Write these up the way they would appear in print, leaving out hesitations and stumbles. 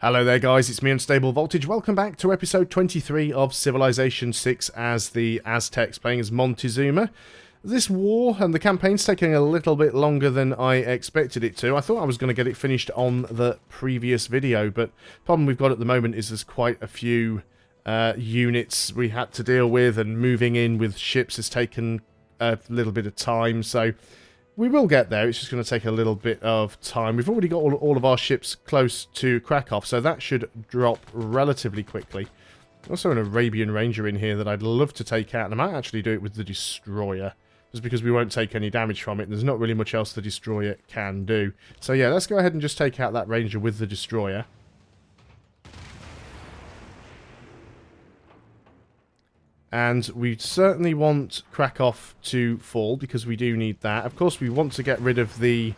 Hello there guys, it's me Unstable Voltage. Welcome back to episode 23 of Civilization 6 as the Aztecs, playing as Montezuma. This war and the campaign's taking a little bit longer than I expected it to. I thought I was going to get it finished on the previous video, but the problem we've got at the moment is there's quite a few units we had to deal with, and moving in with ships has taken a little bit of time, so we will get there. It's just going to take a little bit of time. We've already got all of our ships close to Krakow, so that should drop relatively quickly. Also an Arabian Ranger in here that I'd love to take out, and I might actually do it with the Destroyer, just because we won't take any damage from it. There's not really much else the Destroyer can do. So yeah, let's go ahead and just take out that Ranger with the Destroyer. And we certainly want Krakow to fall, because we do need that. Of course, we want to get rid of the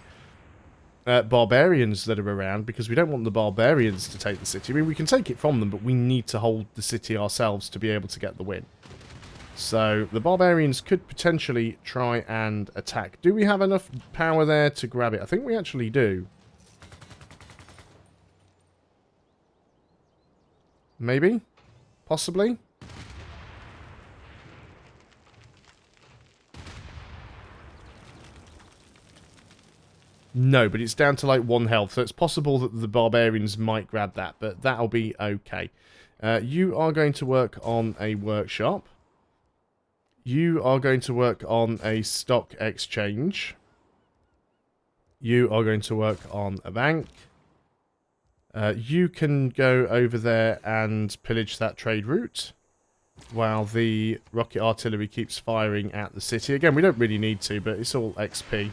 barbarians that are around, because we don't want the barbarians to take the city. I mean, we can take it from them, but we need to hold the city ourselves to be able to get the win. So, the barbarians could potentially try and attack. Do we have enough power there to grab it? I think we actually do. Maybe? Possibly? No, but it's down to like 1 health, so it's possible that the barbarians might grab that, but that'll be okay. You are going to work on a workshop. You are going to work on a stock exchange. You are going to work on a bank. You can go over there and pillage that trade route, while the rocket artillery keeps firing at the city. Again, we don't really need to, but it's all XP.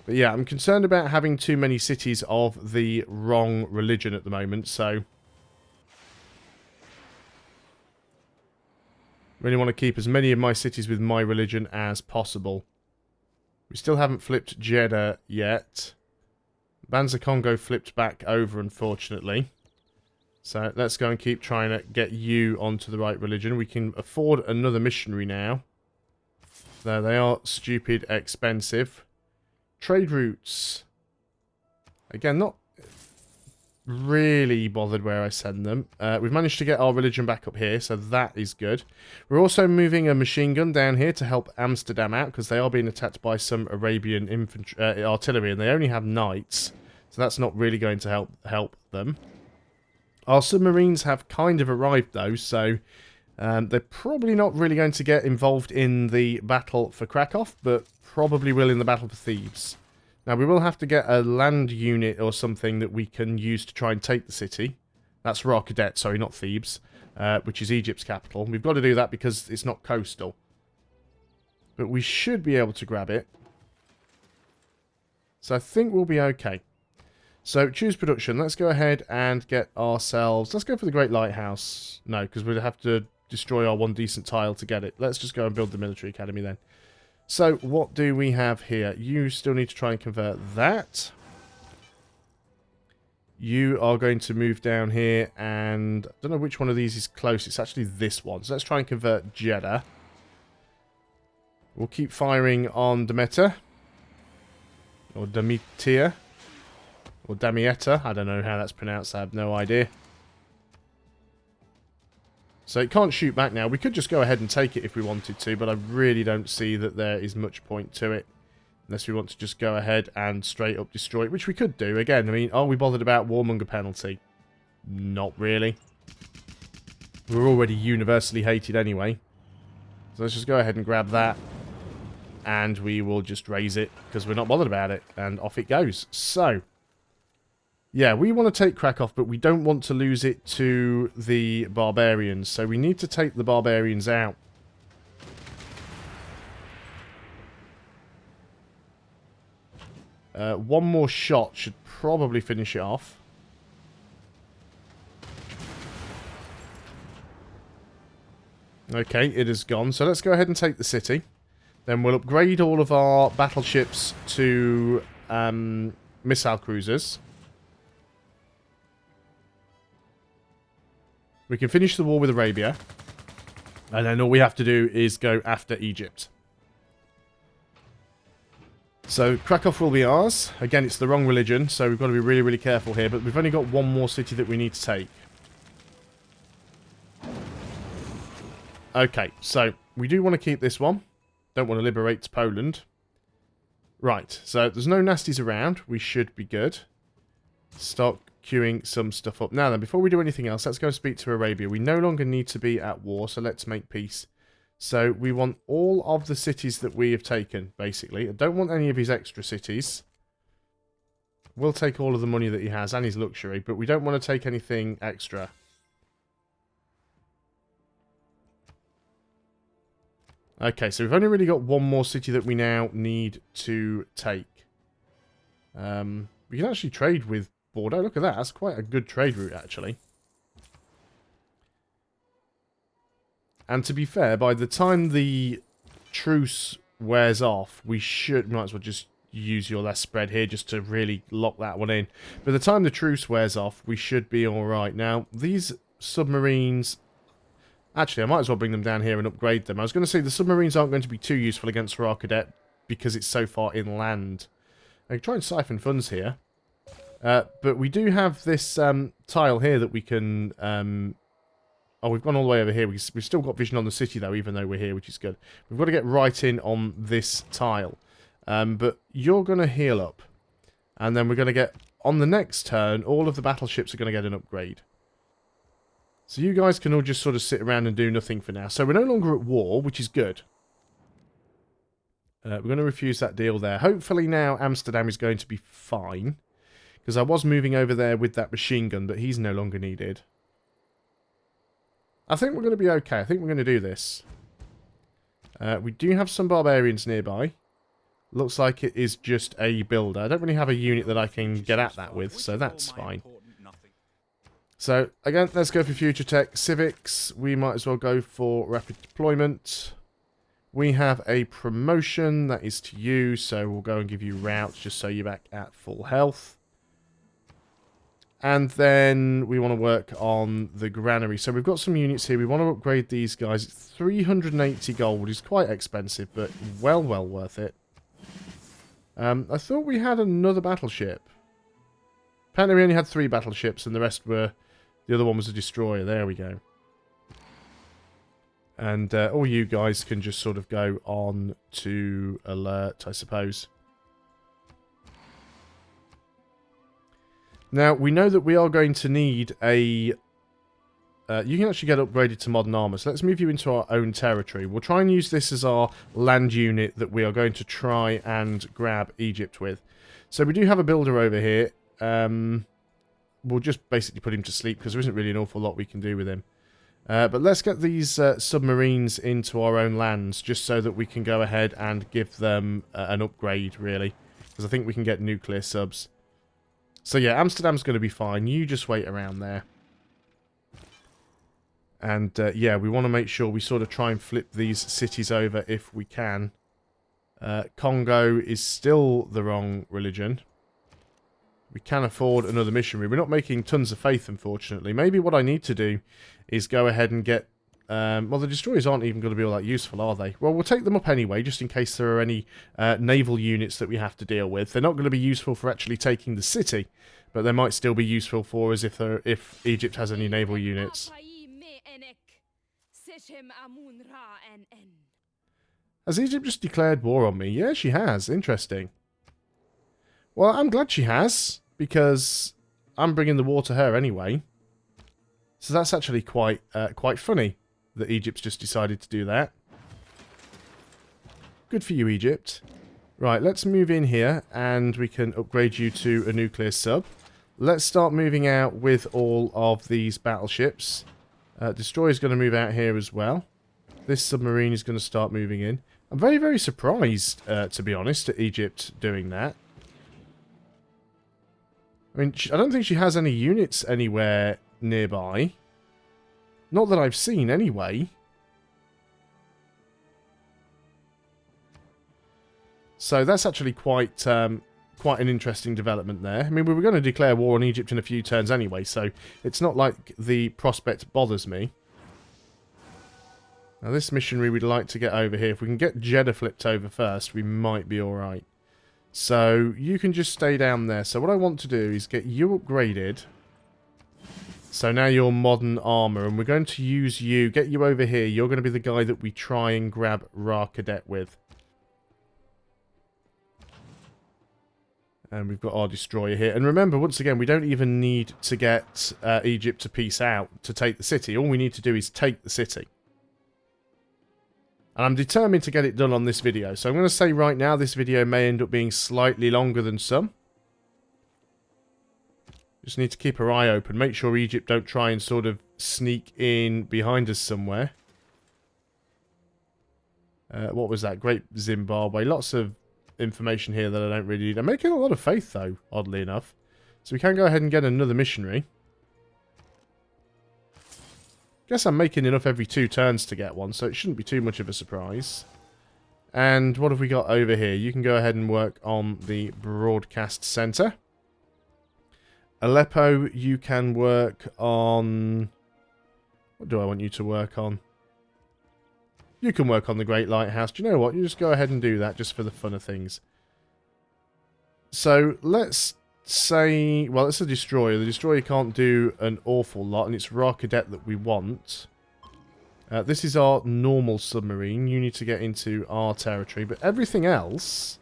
But yeah, I'm concerned about having too many cities of the wrong religion at the moment, so really want to keep as many of my cities with my religion as possible. We still haven't flipped Jeddah yet. Banzer Congo flipped back over, unfortunately. So let's go and keep trying to get you onto the right religion. We can afford another missionary now. There, they are stupid expensive. Trade routes. Again, not really bothered where I send them. We've managed to get our religion back up here, so that is good. We're also moving a machine gun down here to help Amsterdam out, because they are being attacked by some Arabian infantry, artillery, and they only have knights, so that's not really going to help them. Our submarines have kind of arrived, though, so they're probably not really going to get involved in the battle for Krakow, but probably will in the battle for Thebes. Now, we will have to get a land unit or something that we can use to try and take the city. That's BarraCuda, sorry, not Thebes, which is Egypt's capital. We've got to do that because it's not coastal. But we should be able to grab it. So I think we'll be okay. So, choose production. Let's go ahead and get ourselves... Let's go for the Great Lighthouse. No, because we'd have to destroy our one decent tile to get it. Let's just go and build the military academy then. So, what do we have here? You still need to try and convert that. You are going to move down here, and I don't know which one of these is close. It's actually this one. So, let's try and convert Jeddah. We'll keep firing on Demeter. Or Demetia. Or Damietta. I don't know how that's pronounced. I have no idea. So it can't shoot back now. We could just go ahead and take it if we wanted to, but I really don't see that there is much point to it. Unless we want to just go ahead and straight up destroy it, which we could do. Again, I mean, are we bothered about warmonger penalty? Not really. We're already universally hated anyway. So let's just go ahead and grab that. And we will just raise it, because we're not bothered about it. And off it goes. So... yeah, we want to take Krakow, but we don't want to lose it to the barbarians. So we need to take the barbarians out. One more shot should probably finish it off. Okay, it is gone. So let's go ahead and take the city. Then we'll upgrade all of our battleships to missile cruisers. We can finish the war with Arabia. And then all we have to do is go after Egypt. So Krakow will be ours. Again, it's the wrong religion, so we've got to be really, really careful here. But we've only got one more city that we need to take. Okay, so we do want to keep this one. Don't want to liberate Poland. Right, so there's no nasties around. We should be good. Start queuing some stuff up. Now then, before we do anything else, let's go and speak to Arabia. We no longer need to be at war, so let's make peace. So we want all of the cities that we have taken, basically. I don't want any of his extra cities. We'll take all of the money that he has and his luxury, but we don't want to take anything extra. Okay, so we've only really got one more city that we now need to take. We can actually trade with Bordeaux. Look at that. That's quite a good trade route, actually. And to be fair, by the time the truce wears off, we might as well just use your less spread here just to really lock that one in. By the time the truce wears off, we should be alright. Now, these submarines... Actually, I might as well bring them down here and upgrade them. I was going to say the submarines aren't going to be too useful against VARCADET because it's so far inland. I can try and siphon funds here. But we do have this tile here that we can... Oh, we've gone all the way over here. We've still got vision on the city, though, even though we're here, which is good. We've got to get right in on this tile. But you're going to heal up. And then we're going to get, on the next turn, all of the battleships are going to get an upgrade. So you guys can all just sort of sit around and do nothing for now. So we're no longer at war, which is good. We're going to refuse that deal there. Hopefully now Amsterdam is going to be fine. Because I was moving over there with that machine gun, but he's no longer needed. I think we're going to be okay. I think we're going to do this. We do have some barbarians nearby. Looks like it is just a builder. I don't really have a unit that I can get at that with, so that's fine. So, again, let's go for future tech. Civics, we might as well go for rapid deployment. We have a promotion that is to you, so we'll go and give you routes just so you're back at full health. And then we want to work on the granary. So we've got some units here. We want to upgrade these guys. It's 380 gold. It's quite expensive, but well worth it. I thought we had another battleship. Apparently we only had 3 battleships and the rest were... The other one was a destroyer. There we go. And all you guys can just sort of go on to alert, I suppose. Now, we know that we are going to need a... you can actually get upgraded to modern armor. So let's move you into our own territory. We'll try and use this as our land unit that we are going to try and grab Egypt with. So we do have a builder over here. We'll just basically put him to sleep because there isn't really an awful lot we can do with him. But let's get these submarines into our own lands just so that we can go ahead and give them an upgrade, really. Because I think we can get nuclear subs. So yeah, Amsterdam's going to be fine. You just wait around there. And yeah, we want to make sure we sort of try and flip these cities over if we can. Congo is still the wrong religion. We can afford another missionary. We're not making tons of faith, unfortunately. Maybe what I need to do is go ahead and get... well, the destroyers aren't even going to be all that useful, are they? Well, we'll take them up anyway, just in case there are any naval units that we have to deal with. They're not going to be useful for actually taking the city, but they might still be useful for us if Egypt has any naval units. Has Egypt just declared war on me? Yeah, she has. Interesting. Well, I'm glad she has, because I'm bringing the war to her anyway. So that's actually quite funny that Egypt's just decided to do that. Good for you, Egypt. Right, let's move in here, and we can upgrade you to a nuclear sub. Let's start moving out with all of these battleships. Destroyer's going to move out here as well. This submarine is going to start moving in. I'm very, very surprised, to be honest, at Egypt doing that. I mean, I don't think she has any units anywhere nearby. Not that I've seen, anyway. So that's actually quite an interesting development there. I mean, we were going to declare war on Egypt in a few turns anyway, so it's not like the prospect bothers me. Now, this missionary we'd like to get over here. If we can get Jeddah flipped over first, we might be alright. So you can just stay down there. So what I want to do is get you upgraded. So now you're modern armor, and we're going to use you, get you over here. You're going to be the guy that we try and grab BarraCuda with. And we've got our destroyer here. And remember, once again, we don't even need to get Egypt to peace out to take the city. All we need to do is take the city. And I'm determined to get it done on this video. So I'm going to say right now, this video may end up being slightly longer than some. Just need to keep our eye open. Make sure Egypt don't try and sort of sneak in behind us somewhere. What was that? Great Zimbabwe. Lots of information here that I don't really need. I'm making a lot of faith, though, oddly enough. So we can go ahead and get another missionary. Guess I'm making enough every 2 turns to get one, so it shouldn't be too much of a surprise. And what have we got over here? You can go ahead and work on the broadcast center. Aleppo, you can work on... What do I want you to work on? You can work on the Great Lighthouse. Do you know what? You just go ahead and do that just for the fun of things. So, let's say... Well, it's a destroyer. The destroyer can't do an awful lot, and it's BarraCuda that we want. This is our normal submarine. You need to get into our territory. But everything else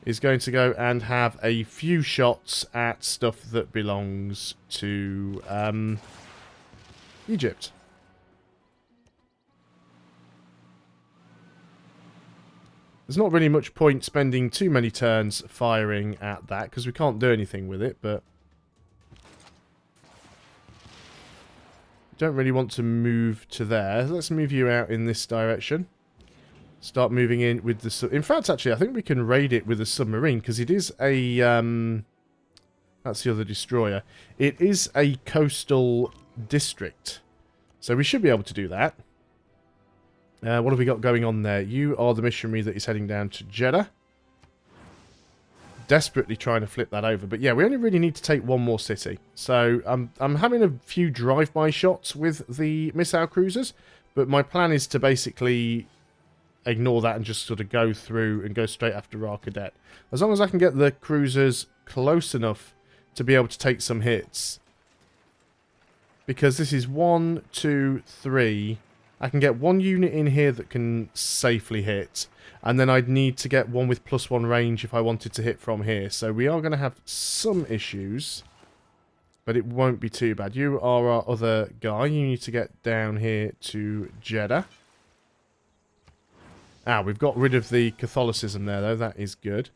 is going to go and have a few shots at stuff that belongs to Egypt. There's not really much point spending too many turns firing at that, because we can't do anything with it, but... Don't really want to move to there. Let's move you out in this direction. Start moving in with the... In fact, actually, I think we can raid it with a submarine, because it is a... That's the other destroyer. It is a coastal district. So we should be able to do that. What have we got going on there? You are the missionary that is heading down to Jeddah. Desperately trying to flip that over. But yeah, we only really need to take one more city. So I'm having a few drive-by shots with the missile cruisers. But my plan is to basically ignore that and just sort of go through and go straight after BarraCuda. As long as I can get the cruisers close enough to be able to take some hits. Because this is 1, 2, 3... I can get one unit in here that can safely hit. And then I'd need to get one with +1 range if I wanted to hit from here. So we are going to have some issues. But it won't be too bad. You are our other guy. You need to get down here to Jeddah. We've got rid of the Catholicism there, though. That is good.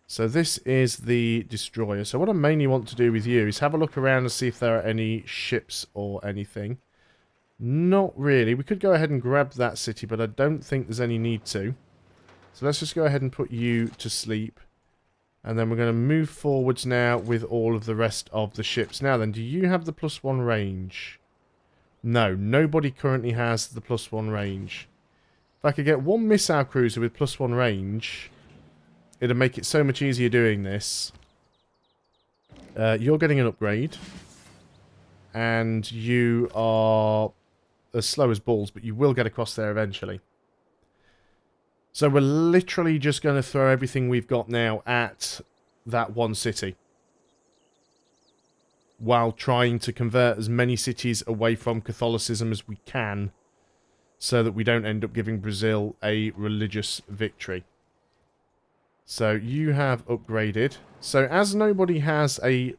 So this is the destroyer. So what I mainly want to do with you is have a look around and see if there are any ships or anything. Not really. We could go ahead and grab that city, but I don't think there's any need to. So let's just go ahead and put you to sleep. And then we're going to move forwards now with all of the rest of the ships. Now then, do you have the +1 range? No, nobody currently has the +1 range. If I could get one missile cruiser with +1 range, it'd make it so much easier doing this. You're getting an upgrade. And you are... as slow as balls, but you will get across there eventually. So we're literally just going to throw everything we've got now at that one city. While trying to convert as many cities away from Catholicism as we can. So that we don't end up giving Brazil a religious victory. So you have upgraded. So as nobody has a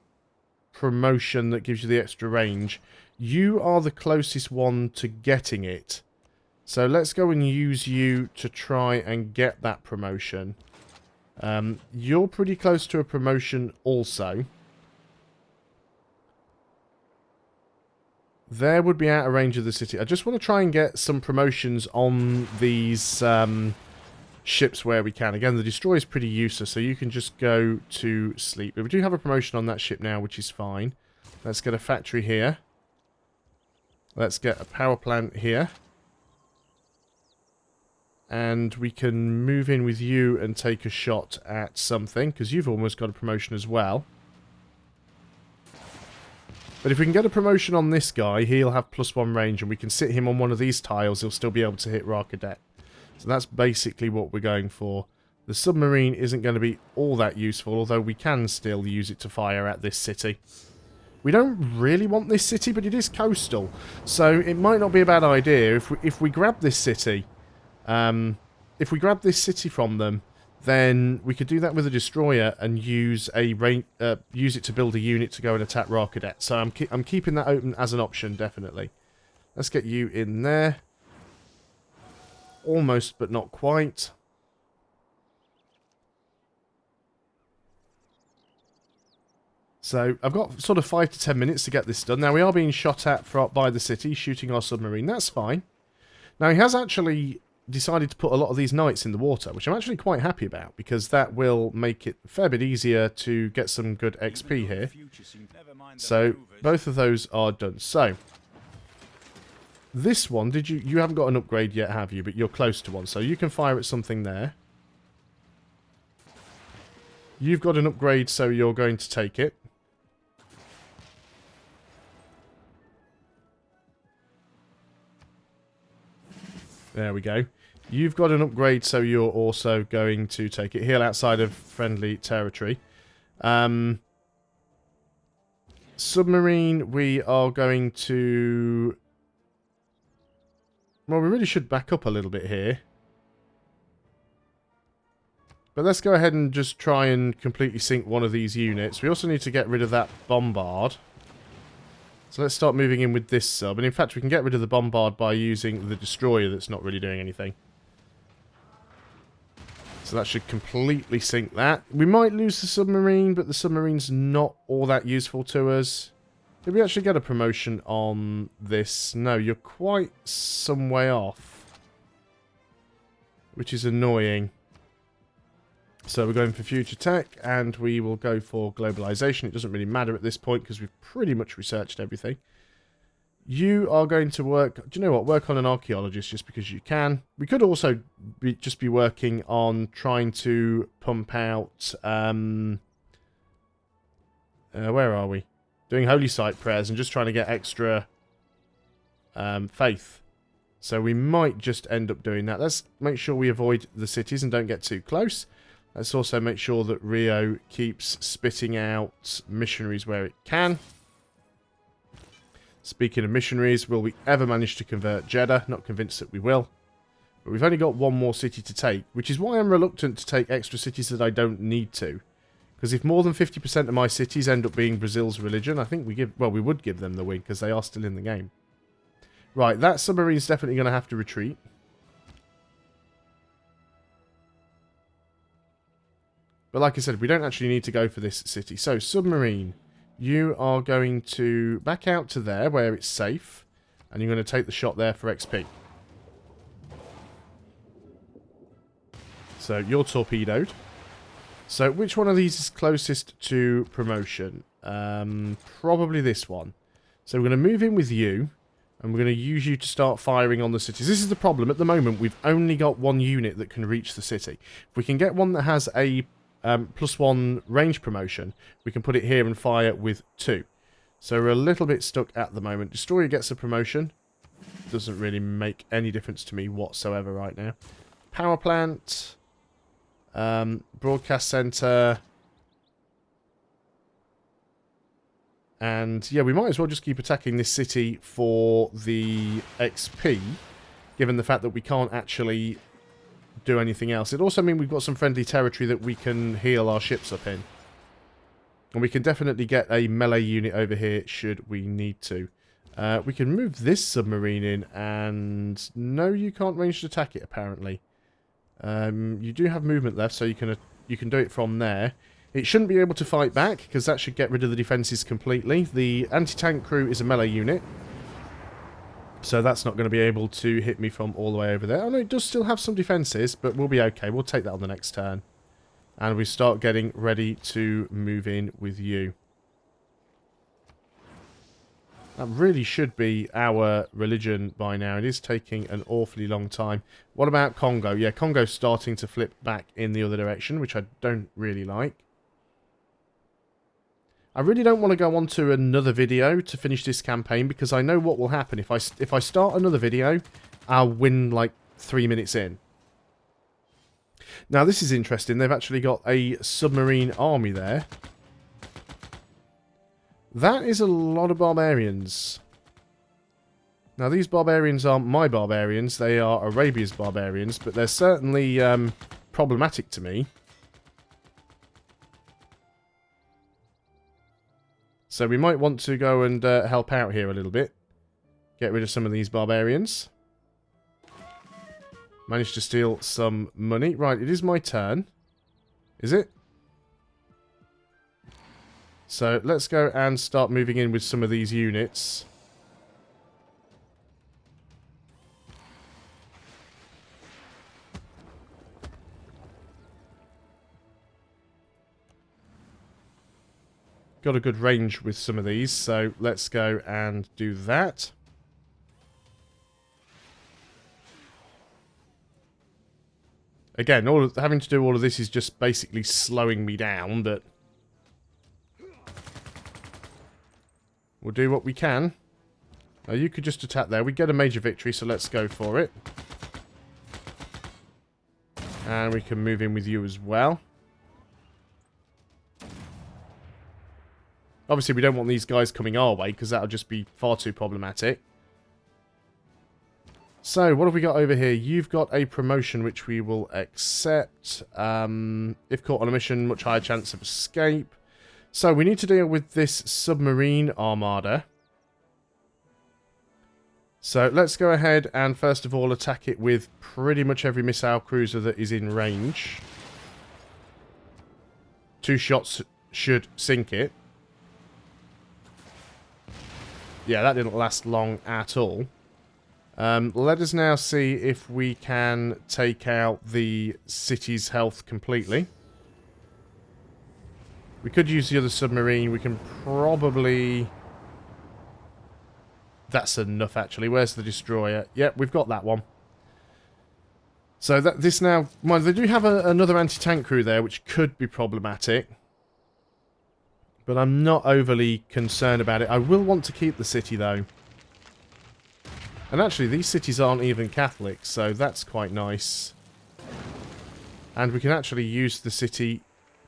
promotion that gives you the extra range... You are the closest one to getting it. So let's go and use you to try and get that promotion. You're pretty close to a promotion also. There would be out of range of the city. I just want to try and get some promotions on these ships where we can. Again, the destroyer is pretty useless, so you can just go to sleep. But we do have a promotion on that ship now, which is fine. Let's get a factory here. Let's get a power plant here. And we can move in with you and take a shot at something, because you've almost got a promotion as well. But if we can get a promotion on this guy, he'll have +1 range, and we can sit him on one of these tiles, he'll still be able to hit BarraCuda. So that's basically what we're going for. The submarine isn't going to be all that useful, although we can still use it to fire at this city. We don't really want this city, but it is coastal, so it might not be a bad idea if we grab this city. If we grab this city from them, then we could do that with a destroyer and use it to build a unit to go and attack BarraCuda. So I'm keeping that open as an option, definitely. Let's get you in there. Almost, but not quite. So I've got sort of 5 to 10 minutes to get this done. Now we are being shot at by the city, shooting our submarine. That's fine. Now he has actually decided to put a lot of these knights in the water, which I'm actually quite happy about, because that will make it a fair bit easier to get some good XP here. So both of those are done. So this one, you haven't got an upgrade yet, have you? But you're close to one, so you can fire at something there. You've got an upgrade, so you're going to take it. There we go. You've got an upgrade, so you're also going to take it. Heal outside of friendly territory. Submarine, we are going to... Well, we really should back up a little bit here. But let's go ahead and just try and completely sink one of these units. We also need to get rid of that bombard. So let's start moving in with this sub. And in fact, we can get rid of the bombard by using the destroyer that's not really doing anything. So that should completely sink that. We might lose the submarine, but the submarine's not all that useful to us. Did we actually get a promotion on this? No, you're quite some way off. Which is annoying. So we're going for future tech, and we will go for globalization. It doesn't really matter at this point, because we've pretty much researched everything. You are going to work... Do you know what? Work on an archaeologist just because you can. We could also just be working on trying to pump out... where are we? Doing holy site prayers and just trying to get extra faith. So we might just end up doing that. Let's make sure we avoid the cities and don't get too close. Let's also make sure that Rio keeps spitting out missionaries where it can. Speaking of missionaries, will we ever manage to convert Jeddah? Not convinced that we will. But we've only got one more city to take, which is why I'm reluctant to take extra cities that I don't need to. Because if more than 50% of my cities end up being Brazil's religion, I think we would give them the win, because they are still in the game. Right, that submarine's definitely going to have to retreat. But like I said, we don't actually need to go for this city. So, submarine, you are going to back out to there where it's safe. And you're going to take the shot there for XP. So, you're torpedoed. So, which one of these is closest to promotion? Probably this one. So, we're going to move in with you. And we're going to use you to start firing on the cities. This is the problem. At the moment, we've only got one unit that can reach the city. If we can get one that has a +1 range promotion, we can put it here and fire with 2. So we're a little bit stuck at the moment. Destroyer gets a promotion. Doesn't really make any difference to me whatsoever right now. Power plant. Broadcast center. And yeah, we might as well just keep attacking this city for the XP, given the fact that we can't actually do anything else. It also means we've got some friendly territory that we can heal our ships up in. And we can definitely get a melee unit over here should we need to. We can move this submarine in, and no, you can't range to attack it apparently. You do have movement left, so you can do it from there. It shouldn't be able to fight back, because that should get rid of the defences completely. The anti-tank crew is a melee unit, so that's not going to be able to hit me from all the way over there. Oh no, it does still have some defences, but we'll be okay. We'll take that on the next turn. And we start getting ready to move in with you. That really should be our religion by now. It is taking an awfully long time. What about Congo? Yeah, Congo's starting to flip back in the other direction, which I don't really like. I really don't want to go on to another video to finish this campaign, because I know what will happen. If I start another video, I'll win like 3 minutes in. Now, this is interesting. They've actually got a submarine army there. That is a lot of barbarians. Now, these barbarians aren't my barbarians. They are Arabia's barbarians, but they're certainly problematic to me. So we might want to go and help out here a little bit. Get rid of some of these barbarians. Managed to steal some money. Right, it is my turn. Is it? So let's go and start moving in with some of these units. Got a good range with some of these, so let's go and do that. Again, having to do all of this is just basically slowing me down, but we'll do what we can. You could just attack there. We get a major victory, so let's go for it. And we can move in with you as well. Obviously, we don't want these guys coming our way, because that'll just be far too problematic. So, what have we got over here? You've got a promotion which we will accept. If caught on a mission, much higher chance of escape. So, we need to deal with this submarine armada. So, let's go ahead and first of all attack it with pretty much every missile cruiser that is in range. 2 shots should sink it. Yeah, that didn't last long at all. Let us now see if we can take out the city's health completely. We could use the other submarine. We can probably... That's enough, actually. Where's the destroyer? Yep, we've got that one. So this now... Well, they do have another anti-tank crew there, which could be problematic. But I'm not overly concerned about it. I will want to keep the city, though. And actually, these cities aren't even Catholic, so that's quite nice. And we can actually use the city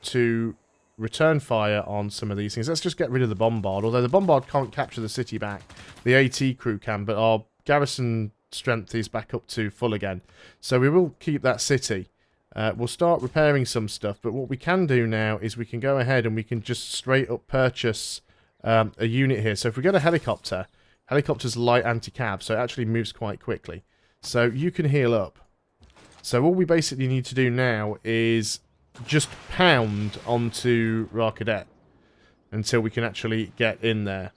to return fire on some of these things. Let's just get rid of the bombard. Although the bombard can't capture the city back. The AT crew can, but our garrison strength is back up to full again. So we will keep that city. We'll start repairing some stuff, but what we can do now is we can go ahead and we can just straight up purchase a unit here. So if we get a helicopter, helicopter's light anti-cav, so it actually moves quite quickly. So you can heal up. So all we basically need to do now is just pound onto BarraCuda until we can actually get in there.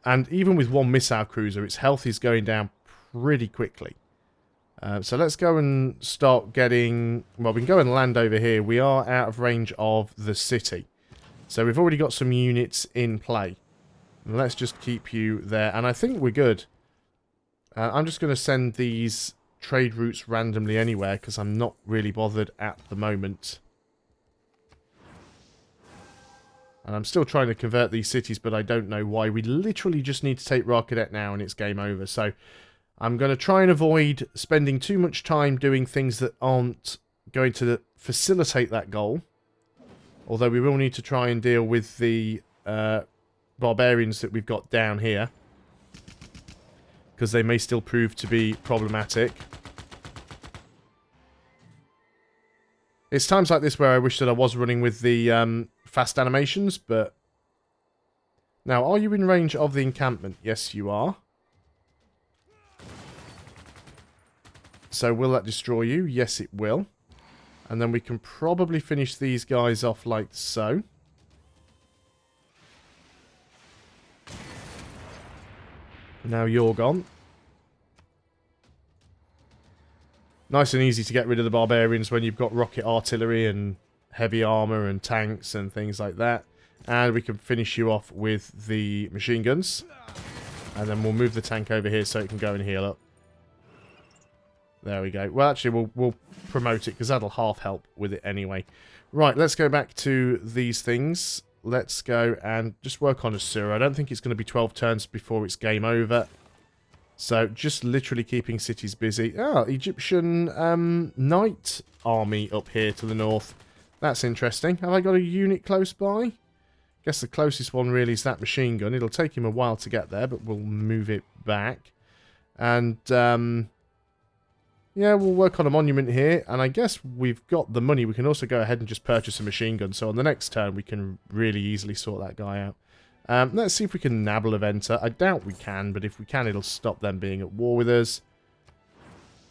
And even with one missile cruiser, its health is going down pretty quickly. So let's go and start getting... Well, we can go and land over here. We are out of range of the city. So we've already got some units in play. Let's just keep you there. And I think we're good. I'm just going to send these trade routes randomly anywhere, because I'm not really bothered at the moment. And I'm still trying to convert these cities, but I don't know why. We literally just need to take BarraCuda now and it's game over. So I'm going to try and avoid spending too much time doing things that aren't going to facilitate that goal. Although we will need to try and deal with the barbarians that we've got down here, because they may still prove to be problematic. It's times like this where I wish that I was running with the fast animations, but... Now, are you in range of the encampment? Yes, you are. So will that destroy you? Yes, it will. And then we can probably finish these guys off like so. Now you're gone. Nice and easy to get rid of the barbarians when you've got rocket artillery and heavy armor and tanks and things like that. And we can finish you off with the machine guns. And then we'll move the tank over here so it can go and heal up. There we go. Well, actually, we'll promote it, because that'll half help with it anyway. Right, let's go back to these things. Let's go and just work on a sewer. I don't think it's going to be 12 turns before it's game over. So just literally keeping cities busy. Ah, Egyptian knight army up here to the north. That's interesting. Have I got a unit close by? Guess the closest one really is that machine gun. It'll take him a while to get there, but we'll move it back. And, yeah, we'll work on a monument here. And I guess we've got the money. We can also go ahead and just purchase a machine gun. So on the next turn, we can really easily sort that guy out. Let's see if we can nabble a Venter. I doubt we can, but if we can, it'll stop them being at war with us.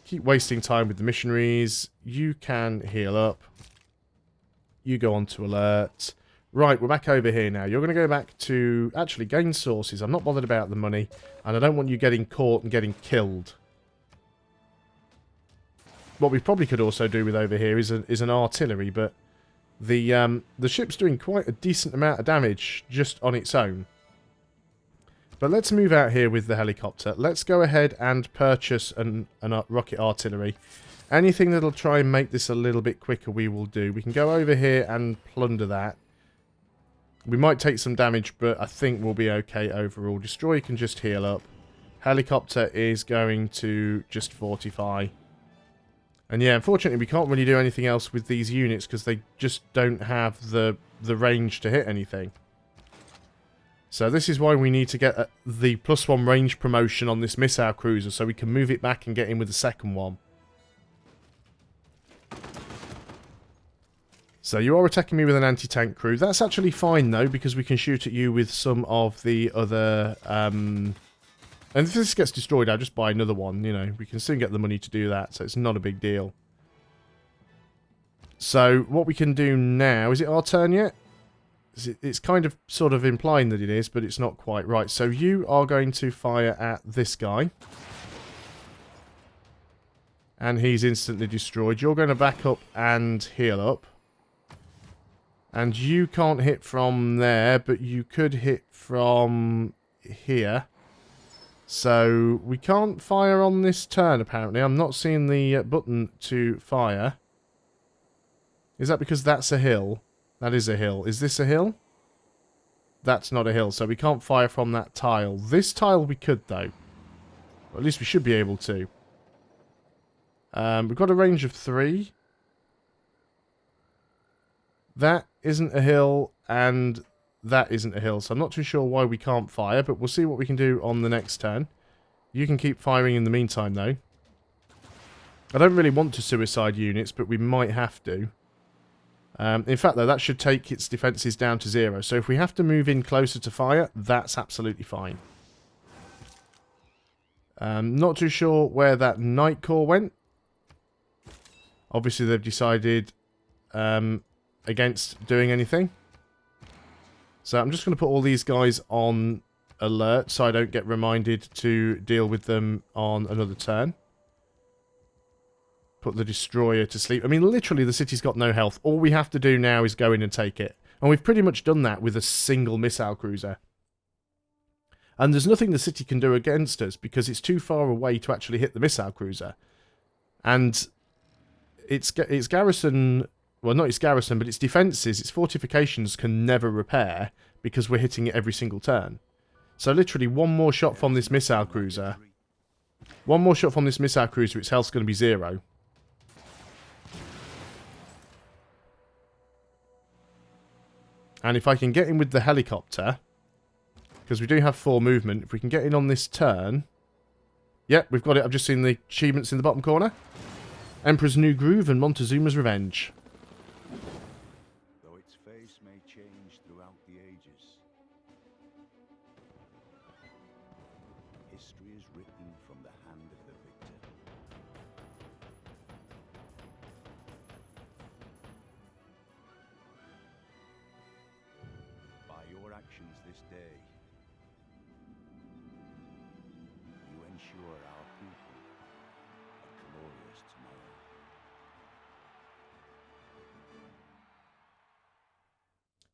Keep wasting time with the missionaries. You can heal up. You go on to alert. Right, we're back over here now. You're going to go back to, actually, gain sources. I'm not bothered about the money, and I don't want you getting caught and getting killed. What we probably could also do with over here is an artillery, but the ship's doing quite a decent amount of damage just on its own. But let's move out here with the helicopter. Let's go ahead and purchase an rocket artillery. Anything that'll try and make this a little bit quicker we will do. We can go over here and plunder that. We might take some damage, but I think we'll be okay overall. Destroyer can just heal up. Helicopter is going to just fortify. And yeah, unfortunately, we can't really do anything else with these units because they just don't have the range to hit anything. So this is why we need to get the +1 range promotion on this missile cruiser so we can move it back and get in with the second one. So you are attacking me with an anti-tank crew. That's actually fine though, because we can shoot at you with some of the other... and if this gets destroyed, I'll just buy another one, you know. We can soon get the money to do that, so it's not a big deal. So what we can do now... Is it our turn yet? It's kind of sort of implying that it is, but it's not quite right. So you are going to fire at this guy. And he's instantly destroyed. You're going to back up and heal up. And you can't hit from there, but you could hit from here. So we can't fire on this turn, apparently. I'm not seeing the button to fire. Is that because that's a hill? That is a hill. Is this a hill? That's not a hill, so we can't fire from that tile. This tile we could, though. Or at least we should be able to. We've got a range of 3. That isn't a hill, and that isn't a hill, so I'm not too sure why we can't fire, but we'll see what we can do on the next turn. You can keep firing in the meantime, though. I don't really want to suicide units, but we might have to. In fact, though, that should take its defences down to 0. So if we have to move in closer to fire, that's absolutely fine. Not too sure where that Night Corps went. Obviously, they've decided against doing anything. So I'm just going to put all these guys on alert so I don't get reminded to deal with them on another turn. Put the destroyer to sleep. I mean, literally, the city's got no health. All we have to do now is go in and take it. And we've pretty much done that with a single missile cruiser. And there's nothing the city can do against us because it's too far away to actually hit the missile cruiser. And its garrison... Well, not its garrison, but its defences, its fortifications can never repair because we're hitting it every single turn. So literally, one more shot from this missile cruiser. One more shot from this missile cruiser, its health's going to be 0. And if I can get in with the helicopter, because we do have 4 movement, if we can get in on this turn... Yep, we've got it. I've just seen the achievements in the bottom corner. Emperor's New Groove and Montezuma's Revenge. Though its face may change throughout the ages, history is written from the hand of the victor. By your actions this day, you ensure our people a glorious tomorrow.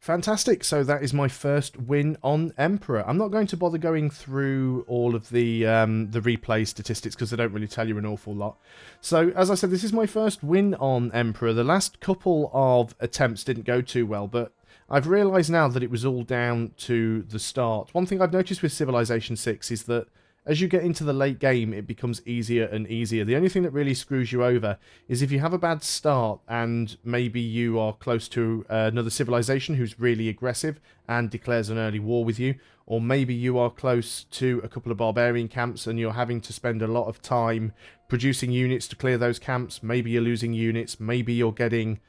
Fantastic. So that is my first win on Emperor. I'm not going to bother going through all of the replay statistics because they don't really tell you an awful lot. So, as I said, this is my first win on Emperor. The last couple of attempts didn't go too well, but I've realised now that it was all down to the start. One thing I've noticed with Civilization 6 is that as you get into the late game, it becomes easier and easier. The only thing that really screws you over is if you have a bad start and maybe you are close to another civilization who's really aggressive and declares an early war with you, or maybe you are close to a couple of barbarian camps and you're having to spend a lot of time producing units to clear those camps. Maybe you're losing units, maybe you're getting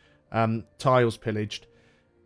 tiles pillaged.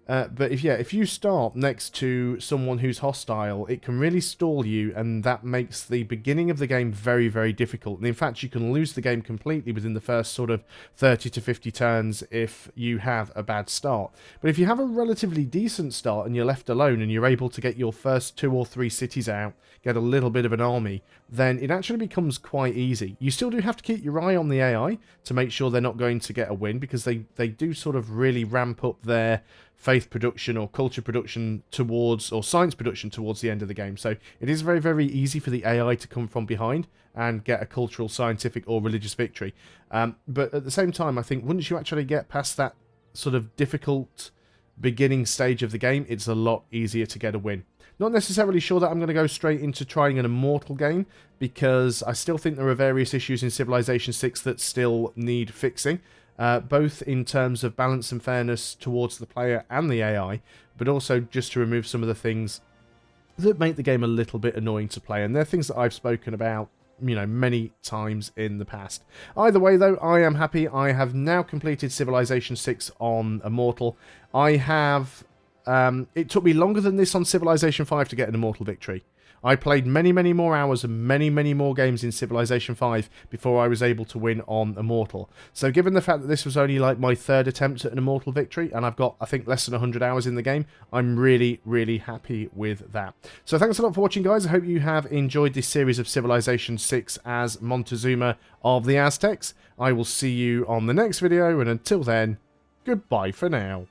But if you start next to someone who's hostile, it can really stall you, and that makes the beginning of the game very, very difficult. And in fact, you can lose the game completely within the first sort of 30 to 50 turns if you have a bad start. But if you have a relatively decent start and you're left alone and you're able to get your first 2 or 3 cities out, get a little bit of an army, then it actually becomes quite easy. You still do have to keep your eye on the AI to make sure they're not going to get a win, because they do sort of really ramp up their faith production or culture production towards, or science production towards the end of the game. So it is very, very easy for the AI to come from behind and get a cultural, scientific or religious victory. But at the same time, I think once you actually get past that sort of difficult beginning stage of the game, it's a lot easier to get a win. Not necessarily sure that I'm going to go straight into trying an Immortal game, because I still think there are various issues in Civilization 6 that still need fixing. Both in terms of balance and fairness towards the player and the AI, but also just to remove some of the things that make the game a little bit annoying to play. And they're things that I've spoken about, you know, many times in the past. Either way, though, I am happy. I have now completed Civilization 6 on Immortal. I have... it took me longer than this on Civilization 5 to get an Immortal victory. I played many, many more hours and many, many more games in Civilization 5 before I was able to win on Immortal. So given the fact that this was only like my 3rd attempt at an Immortal victory, and I've got, I think, less than 100 hours in the game, I'm really, really happy with that. So thanks a lot for watching, guys. I hope you have enjoyed this series of Civilization 6 as Montezuma of the Aztecs. I will see you on the next video, and until then, goodbye for now.